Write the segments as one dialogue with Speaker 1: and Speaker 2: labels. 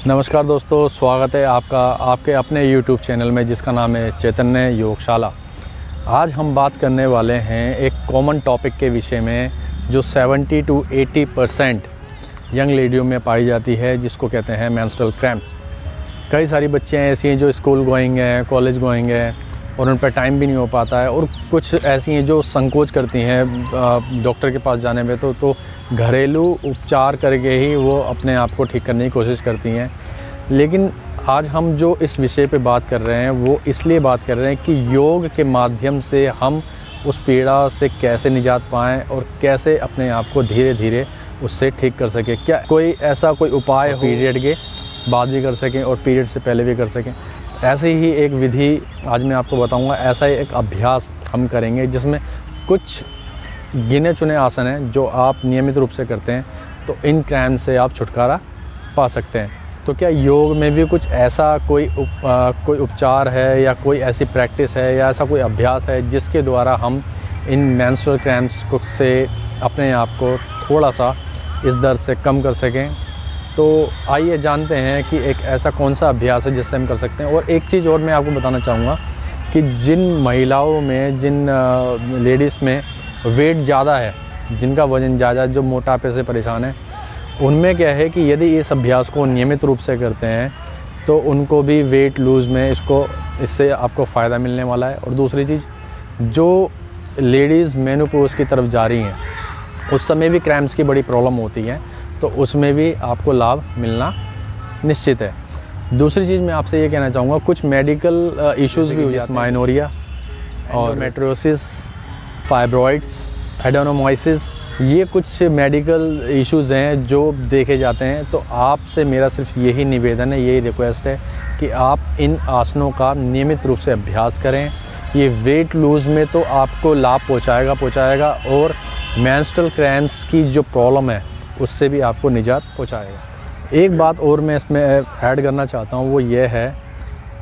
Speaker 1: नमस्कार दोस्तों, स्वागत है आपका आपके अपने YouTube चैनल में जिसका नाम है चैतन्य योगशाला। आज हम बात करने वाले हैं एक कॉमन टॉपिक के विषय में जो 70 to 80% यंग लेडियों में पाई जाती है, जिसको कहते हैं मेंस्ट्रुअल क्रैम्प्स। कई सारी बच्चियाँ ऐसी हैं जो स्कूल गोइंग हैं, कॉलेज गोइंग हैं और उन पर टाइम भी नहीं हो पाता है, और कुछ ऐसी हैं जो संकोच करती हैं डॉक्टर के पास जाने में तो घरेलू उपचार करके ही वो अपने आप को ठीक करने की कोशिश करती हैं। लेकिन आज हम जो इस विषय पे बात कर रहे हैं वो इसलिए बात कर रहे हैं कि योग के माध्यम से हम उस पीड़ा से कैसे निजात पाएँ और कैसे अपने आप को धीरे धीरे उससे ठीक कर सकें। क्या कोई ऐसा कोई उपाय हो पीरियड के बाद भी कर सकें और पीरियड से पहले भी कर सकें। ऐसे ही एक विधि आज मैं आपको बताऊंगा। ऐसा ही एक अभ्यास हम करेंगे जिसमें कुछ गिने चुने आसन हैं जो आप नियमित रूप से करते हैं तो इन क्रैम्प से आप छुटकारा पा सकते हैं। तो क्या योग में भी कुछ ऐसा कोई उपचार है या कोई ऐसी प्रैक्टिस है या ऐसा कोई अभ्यास है जिसके द्वारा हम इन मेंस्ट्रुअल क्रैम्प्स से अपने आप को थोड़ा सा इस दर्द से कम कर सकें? तो आइए जानते हैं कि एक ऐसा कौन सा अभ्यास है जिससे हम कर सकते हैं। और एक चीज़ और मैं आपको बताना चाहूँगा कि जिन महिलाओं में, जिन लेडीज़ में वेट ज़्यादा है, जिनका वज़न ज़्यादा, जो मोटापे से परेशान है, उनमें क्या है कि यदि इस अभ्यास को नियमित रूप से करते हैं तो उनको भी वेट लूज़ में इससे आपको फ़ायदा मिलने वाला है। और दूसरी चीज़, जो लेडीज़ मेनोपॉज़ की तरफ जा रही हैं उस समय भी क्रैम्प्स की बड़ी प्रॉब्लम होती है, तो उसमें भी आपको लाभ मिलना निश्चित है। दूसरी चीज़ मैं आपसे ये कहना चाहूँगा, कुछ मेडिकल इश्यूज़ भी हो जाते हैं, माइनोरिया और मेट्रोसिस, फाइब्रॉइड्स, एडेनोमाइसिस, ये कुछ मेडिकल इश्यूज़ हैं जो देखे जाते हैं। तो आपसे मेरा सिर्फ यही निवेदन है, यही रिक्वेस्ट है कि आप इन आसनों का नियमित रूप से अभ्यास करें। ये वेट लूज़ में तो आपको लाभ पहुँचाएगा और मेंस्ट्रुअल क्रैम्प्स की जो प्रॉब्लम है उससे भी आपको निजात पहुँचाएगा। एक बात और मैं इसमें ऐड करना चाहता हूँ, वो ये है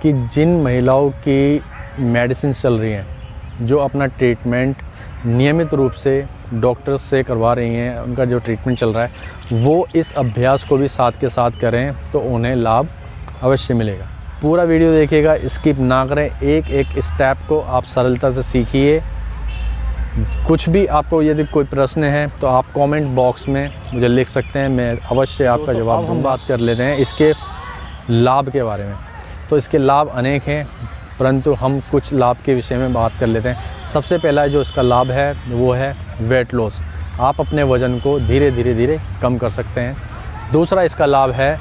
Speaker 1: कि जिन महिलाओं की मेडिसिन चल रही हैं, जो अपना ट्रीटमेंट नियमित रूप से डॉक्टर से करवा रही हैं, उनका जो ट्रीटमेंट चल रहा है वो इस अभ्यास को भी साथ के साथ करें तो उन्हें लाभ अवश्य मिलेगा। पूरा वीडियो देखिएगा, स्किप ना करें, एक एक स्टेप को आप सरलता से सीखिए। कुछ भी आपको यदि कोई प्रश्न है तो आप कमेंट बॉक्स में मुझे लिख सकते हैं, मैं अवश्य आपका जवाब दूँगा। बात कर लेते हैं इसके लाभ के बारे में। तो इसके लाभ अनेक हैं, परंतु हम कुछ लाभ के विषय में बात कर लेते हैं। सबसे पहला जो इसका लाभ है वो है वेट लॉस। आप अपने वज़न को धीरे धीरे कम कर सकते हैं। दूसरा इसका लाभ है,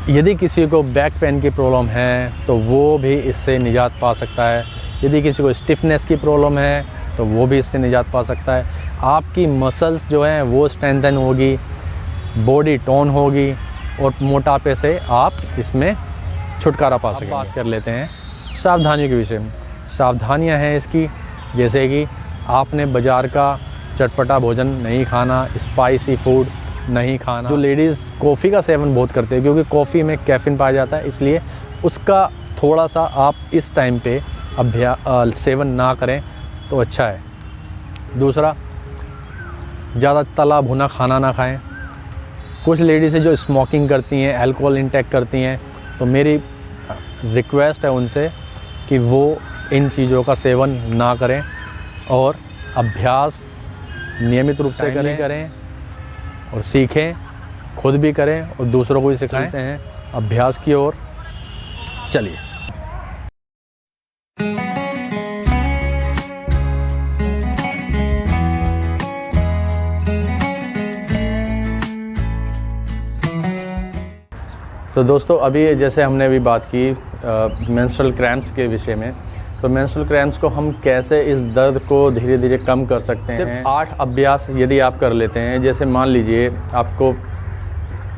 Speaker 1: यदि किसी को बैक पेन की प्रॉब्लम है तो वो भी इससे निजात पा सकता है। यदि किसी को स्टिफनेस की प्रॉब्लम है तो वो भी इससे निजात पा सकता है। आपकी मसल्स जो हैं वो स्ट्रेंथन होगी, बॉडी टोन होगी और मोटापे से आप इसमें छुटकारा पा सकेंगे। बात कर लेते हैं सावधानियों के विषय में। सावधानियां हैं इसकी, जैसे कि आपने बाज़ार का चटपटा भोजन नहीं खाना, स्पाइसी फूड नहीं खाना। जो लेडीज़ कॉफ़ी का सेवन बहुत करते हैं, क्योंकि कॉफ़ी में कैफ़ीन पाया जाता है, इसलिए उसका थोड़ा सा आप इस टाइम पे सेवन ना करें तो अच्छा है। दूसरा, ज़्यादा तला भुना खाना ना खाएं। कुछ लेडीज़ जो स्मोकिंग करती हैं, अल्कोहल इंटेक करती हैं, तो मेरी रिक्वेस्ट है उनसे कि वो इन चीज़ों का सेवन ना करें और अभ्यास नियमित रूप से करें और सीखें, खुद भी करें और दूसरों को भी सिखाते हैं अभ्यास की ओर। चलिए, तो दोस्तों अभी जैसे हमने अभी बात की मेंस्ट्रुअल क्रैम्प्स के विषय में, तो मेंस्ट्रुअल क्रैम्प्स को हम कैसे इस दर्द को धीरे धीरे कम कर सकते हैं। सिर्फ 8 अभ्यास यदि आप कर लेते हैं, जैसे मान लीजिए आपको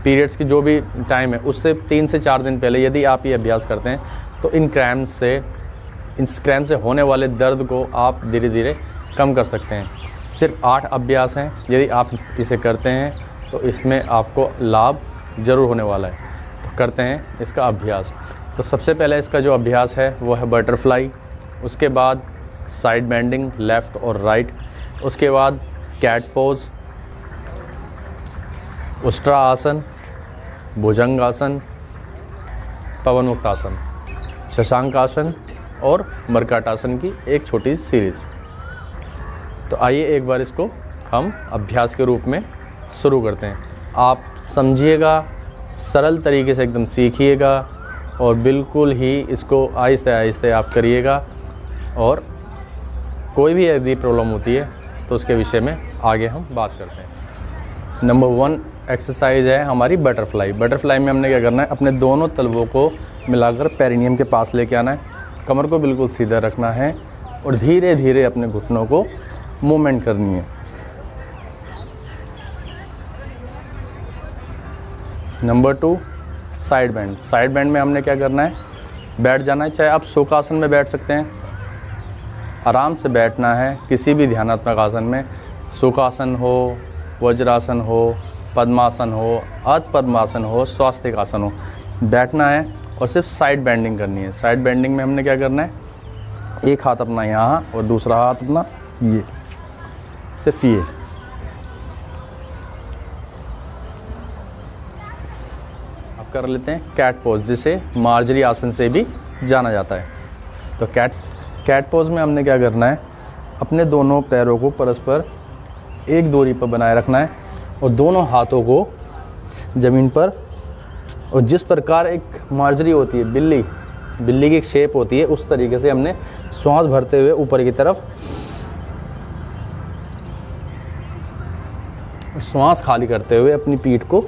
Speaker 1: पीरियड्स की जो भी टाइम है उससे 3 से 4 दिन पहले यदि आप ये अभ्यास करते हैं तो इन क्रैम्प से होने वाले दर्द को आप धीरे धीरे कम कर सकते हैं। सिर्फ 8 अभ्यास हैं, यदि आप इसे करते हैं तो इसमें आपको लाभ ज़रूर होने वाला है। तो करते हैं इसका अभ्यास। तो सबसे पहले इसका जो अभ्यास है वो है बटरफ्लाई, उसके बाद साइड बेंडिंग लेफ़्ट और राइट, उसके बाद कैट पोज, उष्ट्रा आसन, भुजंगासन, पवन मुक्तासन, शशांकासन और मर्काटासन की एक छोटी सीरीज़। तो आइए एक बार इसको हम अभ्यास के रूप में शुरू करते हैं। आप समझिएगा, सरल तरीके से एकदम सीखिएगा और बिल्कुल ही इसको आहिस्ते आहिस्ते आप करिएगा। और कोई भी यदि प्रॉब्लम होती है तो उसके विषय में आगे हम बात करते हैं। नंबर 1 एक्सरसाइज है हमारी बटरफ्लाई। बटरफ्लाई में हमने क्या करना है, अपने दोनों तलवों को मिलाकर पेरिनियम के पास लेके आना है, कमर को बिल्कुल सीधा रखना है और धीरे धीरे अपने घुटनों को मूवमेंट करनी है। Number 2 side bend. Side bend में हमने क्या करना है, बैठ जाना है। चाहे आप सुखासन में बैठ सकते हैं, आराम से बैठना है किसी भी ध्यानात्मक आसन में, सुखासन हो, वज्रासन हो, पद्मासन हो, अर्ध पद्मासन हो, स्वास्तिक आसन हो, बैठना है और सिर्फ साइड बेंडिंग करनी है। साइड बेंडिंग में हमने क्या करना है, एक हाथ अपना यहाँ और दूसरा हाथ अपना ये, सिर्फ ये। अब कर लेते हैं कैट पोज, जिसे मार्जरी आसन से भी जाना जाता है। तो कैट पोज में हमने क्या करना है, अपने दोनों पैरों को परस्पर एक दूरी पर बनाए रखना है और दोनों हाथों को ज़मीन पर, और जिस प्रकार एक मार्जरी होती है, बिल्ली की एक शेप होती है, उस तरीके से हमने श्वास भरते हुए ऊपर की तरफ, श्वास खाली करते हुए अपनी पीठ को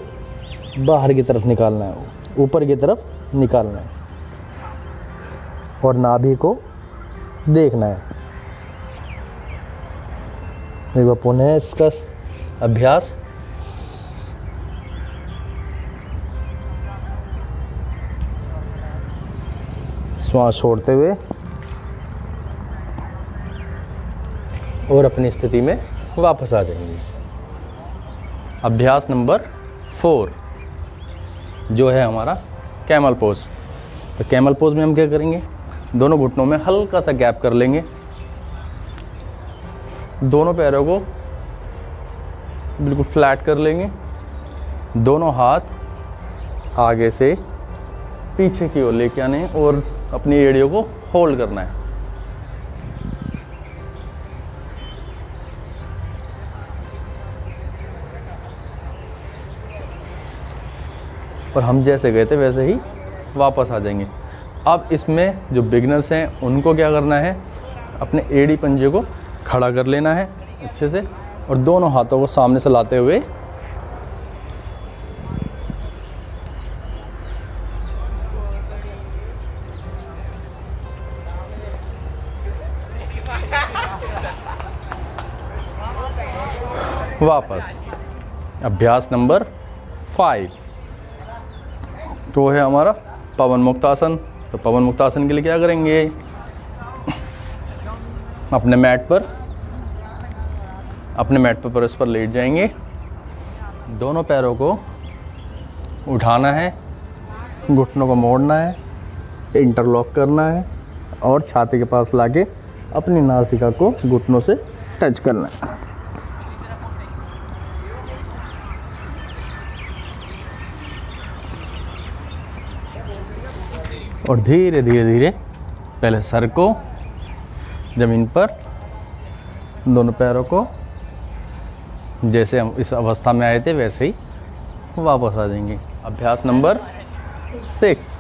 Speaker 1: बाहर की तरफ निकालना है, ऊपर की तरफ निकालना है और नाभि को देखना है। एक बार पुनः इसका अभ्यास। श्वास छोड़ते हुए और अपनी स्थिति में वापस आ जाएंगे। अभ्यास नंबर 4 जो है हमारा कैमल पोज। तो कैमल पोज में हम क्या करेंगे, दोनों घुटनों में हल्का सा गैप कर लेंगे, दोनों पैरों को बिल्कुल फ्लैट कर लेंगे, दोनों हाथ आगे से पीछे की ओर लेके आने और अपनी एड़ियों को होल्ड करना है। और हम जैसे गए थे वैसे ही वापस आ जाएंगे। अब इसमें जो बिगनर्स हैं उनको क्या करना है, अपने एड़ी पंजे को खड़ा कर लेना है अच्छे से और दोनों हाथों को सामने से लाते हुए वापस। अभ्यास नंबर 5 तो है हमारा पवन मुक्तासन। तो पवन मुक्तासन के लिए क्या करेंगे, अपने मैट पर परस्पर लेट जाएंगे, दोनों पैरों को उठाना है, घुटनों को मोड़ना है, इंटरलॉक करना है और छाती के पास लाके अपनी नासिका को घुटनों से टच करना है। और धीरे धीरे पहले सर को ज़मीन पर, दोनों पैरों को जैसे हम इस अवस्था में आए थे वैसे ही वापस आ जाएंगे। अभ्यास नंबर 6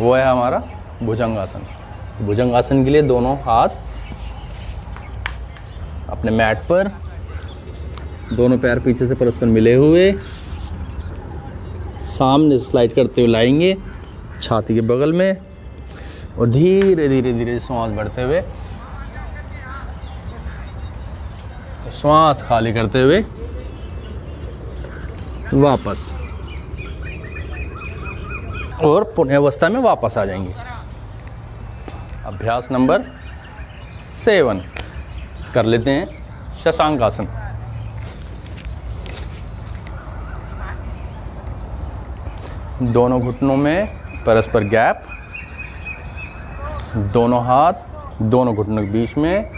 Speaker 1: वो है हमारा भुजंगासन। भुजंगासन के लिए दोनों हाथ अपने मैट पर, दोनों पैर पीछे से परस्पर मिले हुए, सामने स्लाइड करते हुए लाएंगे छाती के बगल में और धीरे धीरे श्वास बढ़ते हुए, श्वास खाली करते हुए वापस और पुनः अवस्था में वापस आ जाएंगे। अभ्यास नंबर 7 कर लेते हैं शशांकासन। दोनों घुटनों में परस्पर गैप, दोनों हाथ दोनों घुटनों के बीच में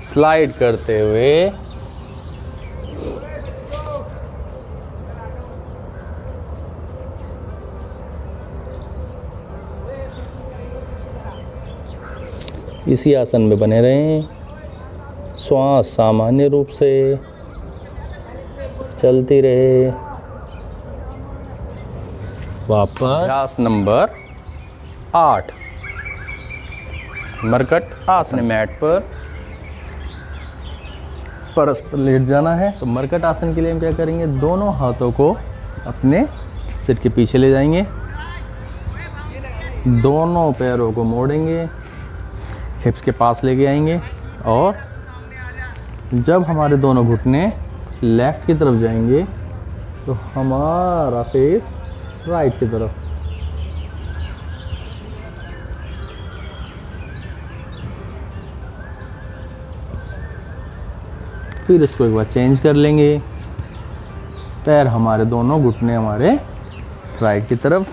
Speaker 1: स्लाइड करते हुए इसी आसन में बने रहें। श्वास सामान्य रूप से चलती रहे। वापस अभ्यास नंबर 8, मरकट आसन। मैट पर परस्पर लेट जाना है। तो मरकट आसन के लिए हम क्या करेंगे, दोनों हाथों को अपने सिर के पीछे ले जाएंगे, दोनों पैरों को मोड़ेंगे, हिप्स के पास लेके आएंगे और जब हमारे दोनों घुटने लेफ्ट की तरफ जाएंगे तो हमारा फेस राइट की तरफ। फिर इसको एक बार चेंज कर लेंगे। पैर हमारे दोनों घुटने हमारे राइट की तरफ,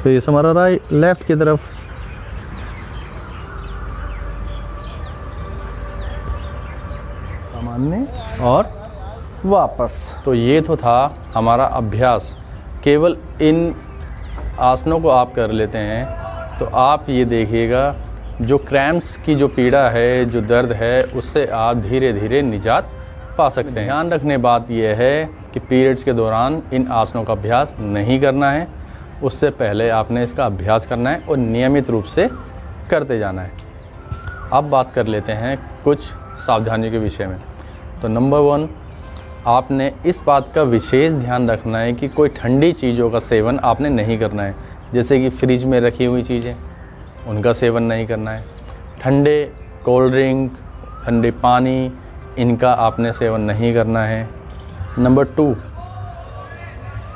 Speaker 1: फेस हमारा राइट लेफ्ट की तरफ। सामान्य और वापस। तो ये तो था हमारा अभ्यास। केवल इन आसनों को आप कर लेते हैं तो आप ये देखिएगा जो क्रैम्प्स की जो पीड़ा है, जो दर्द है, उससे आप धीरे धीरे निजात पा सकते हैं। ध्यान रखने बात यह है कि पीरियड्स के दौरान इन आसनों का अभ्यास नहीं करना है, उससे पहले आपने इसका अभ्यास करना है और नियमित रूप से करते जाना है। अब बात कर लेते हैं कुछ सावधानी के विषय में। तो नंबर 1, आपने इस बात का विशेष ध्यान रखना है कि कोई ठंडी चीज़ों का सेवन आपने नहीं करना है, जैसे कि फ्रिज में रखी हुई चीज़ें, उनका सेवन नहीं करना है। ठंडे कोल्ड ड्रिंक, ठंडे पानी, इनका आपने सेवन नहीं करना है। नंबर 2,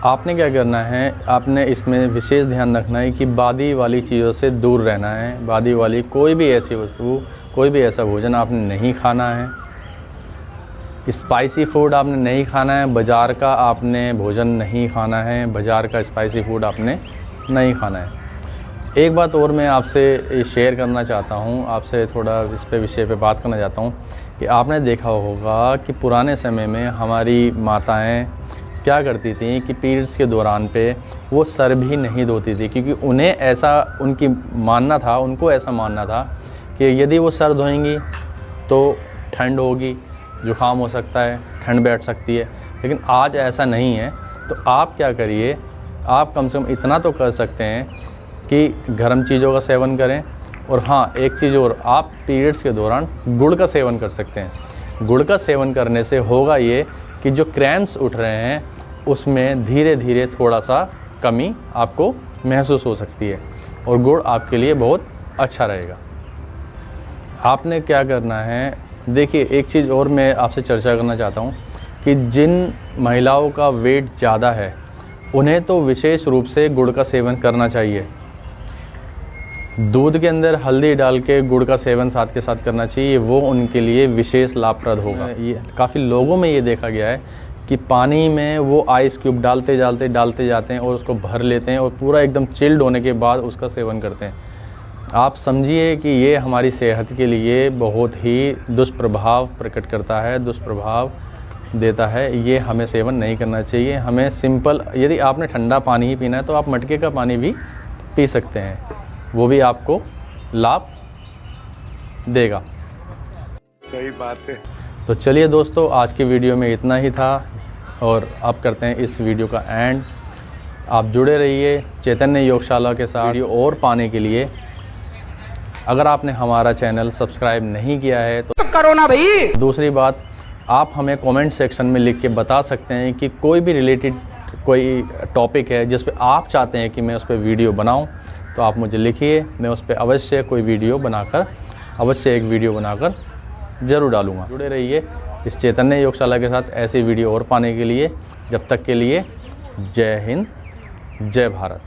Speaker 1: आपने क्या करना है, आपने इसमें विशेष ध्यान रखना है कि बादी वाली चीज़ों से दूर रहना है। बादी वाली कोई भी ऐसी वस्तु, कोई भी ऐसा भोजन आपने नहीं खाना है। स्पाइसी फूड आपने नहीं खाना है। बाज़ार का आपने भोजन नहीं खाना है। बाज़ार का स्पाइसी फूड आपने नहीं खाना है। एक बात और मैं आपसे शेयर करना चाहता हूँ, आपसे थोड़ा इस पे विषय पे बात करना चाहता हूँ कि आपने देखा होगा कि पुराने समय में हमारी माताएं क्या करती थी कि पीरियड्स के दौरान पे वो सर भी नहीं धोती थी, क्योंकि उन्हें ऐसा उनको ऐसा मानना था कि यदि वो सर धोएंगी तो ठंड होगी, जुकाम हो सकता है, ठंड बैठ सकती है। लेकिन आज ऐसा नहीं है। तो आप क्या करिए, आप कम से कम इतना तो कर सकते हैं कि गर्म चीज़ों का सेवन करें। और हाँ, एक चीज़ और, आप पीरियड्स के दौरान गुड़ का सेवन कर सकते हैं। गुड़ का सेवन करने से होगा ये कि जो क्रैम्प्स उठ रहे हैं उसमें धीरे धीरे थोड़ा सा कमी आपको महसूस हो सकती है और गुड़ आपके लिए बहुत अच्छा रहेगा। आपने क्या करना है, देखिए एक चीज़ और मैं आपसे चर्चा करना चाहता हूँ कि जिन महिलाओं का वेट ज़्यादा है उन्हें तो विशेष रूप से गुड़ का सेवन करना चाहिए। दूध के अंदर हल्दी डाल के गुड़ का सेवन साथ के साथ करना चाहिए, वो उनके लिए विशेष लाभप्रद होगा। ये काफ़ी लोगों में ये देखा गया है कि पानी में वो आइस क्यूब डालते जाते हैं और उसको भर लेते हैं और पूरा एकदम चिल्ड होने के बाद उसका सेवन करते हैं। आप समझिए कि ये हमारी सेहत के लिए बहुत ही दुष्प्रभाव प्रकट करता है, दुष्प्रभाव देता है। ये हमें सेवन नहीं करना चाहिए। हमें सिंपल, यदि आपने ठंडा पानी ही पीना है तो आप मटके का पानी भी पी सकते हैं, वो भी आपको लाभ देगा।
Speaker 2: सही बात है।
Speaker 1: तो चलिए दोस्तों, आज की वीडियो में इतना ही था और अब करते हैं इस वीडियो का एंड। आप जुड़े रहिए चैतन्य योगशाला के साथ। वीडियो और पाने के लिए अगर आपने हमारा चैनल सब्सक्राइब नहीं किया है तो
Speaker 3: करो ना भाई।
Speaker 1: दूसरी बात, आप हमें कमेंट सेक्शन में लिख के बता सकते हैं कि कोई भी रिलेटेड कोई टॉपिक है जिस पे आप चाहते हैं कि मैं उस पर वीडियो बनाऊं, तो आप मुझे लिखिए। मैं उस पर अवश्य एक वीडियो बनाकर ज़रूर डालूँगा। जुड़े रहिए इस चैतन्य योगशाला के साथ ऐसी वीडियो और पाने के लिए। जब तक के लिए जय हिंद, जय भारत।